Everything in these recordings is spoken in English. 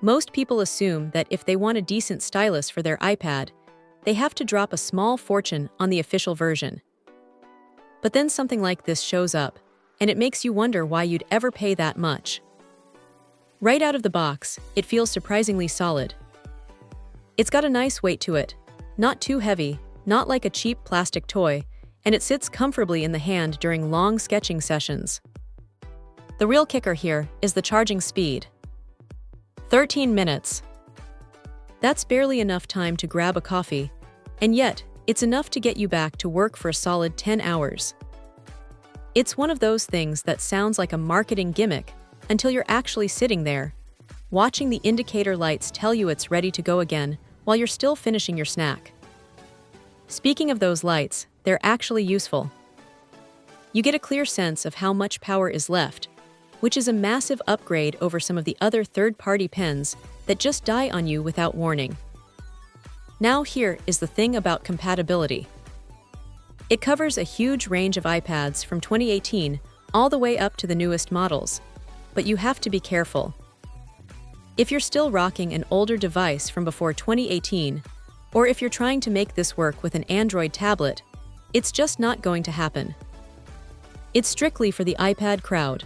Most people assume that if they want a decent stylus for their iPad, they have to drop a small fortune on the official version. But then something like this shows up, and it makes you wonder why you'd ever pay that much. Right out of the box, it feels surprisingly solid. It's got a nice weight to it, not too heavy, not like a cheap plastic toy, and it sits comfortably in the hand during long sketching sessions. The real kicker here is the charging speed. 13 minutes. That's barely enough time to grab a coffee, and yet, it's enough to get you back to work for a solid 10 hours. It's one of those things that sounds like a marketing gimmick until you're actually sitting there, watching the indicator lights tell you it's ready to go again while you're still finishing your snack. Speaking of those lights, they're actually useful. You get a clear sense of how much power is left, which is a massive upgrade over some of the other third-party pens that just die on you without warning. Now here is the thing about compatibility. It covers a huge range of iPads from 2018 all the way up to the newest models, but you have to be careful. If you're still rocking an older device from before 2018, or if you're trying to make this work with an Android tablet, it's just not going to happen. It's strictly for the iPad crowd.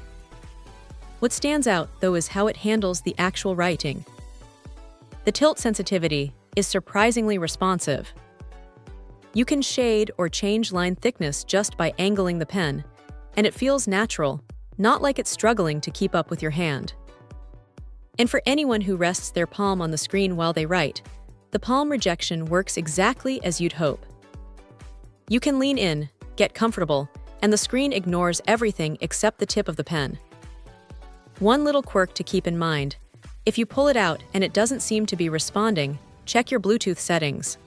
What stands out, though, is how it handles the actual writing. The tilt sensitivity is surprisingly responsive. You can shade or change line thickness just by angling the pen, and it feels natural, not like it's struggling to keep up with your hand. And for anyone who rests their palm on the screen while they write, the palm rejection works exactly as you'd hope. You can lean in, get comfortable, and the screen ignores everything except the tip of the pen. One little quirk to keep in mind: if you pull it out and it doesn't seem to be responding, check your Bluetooth settings.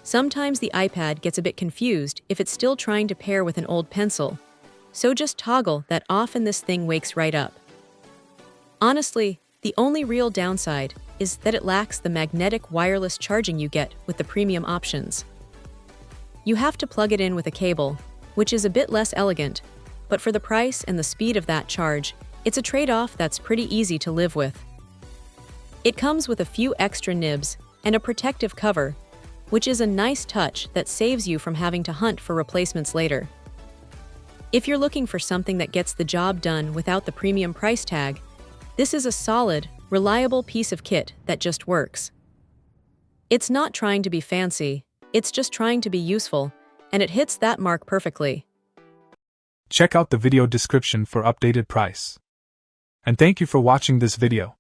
Sometimes the iPad gets a bit confused if it's still trying to pair with an old pencil, so just toggle that off and this thing wakes right up. Honestly, the only real downside is that it lacks the magnetic wireless charging you get with the premium options. You have to plug it in with a cable, which is a bit less elegant, but for the price and the speed of that charge, it's a trade-off that's pretty easy to live with. It comes with a few extra nibs and a protective cover, which is a nice touch that saves you from having to hunt for replacements later. If you're looking for something that gets the job done without the premium price tag, this is a solid, reliable piece of kit that just works. It's not trying to be fancy, it's just trying to be useful, and it hits that mark perfectly. Check out the video description for updated price. And thank you for watching this video.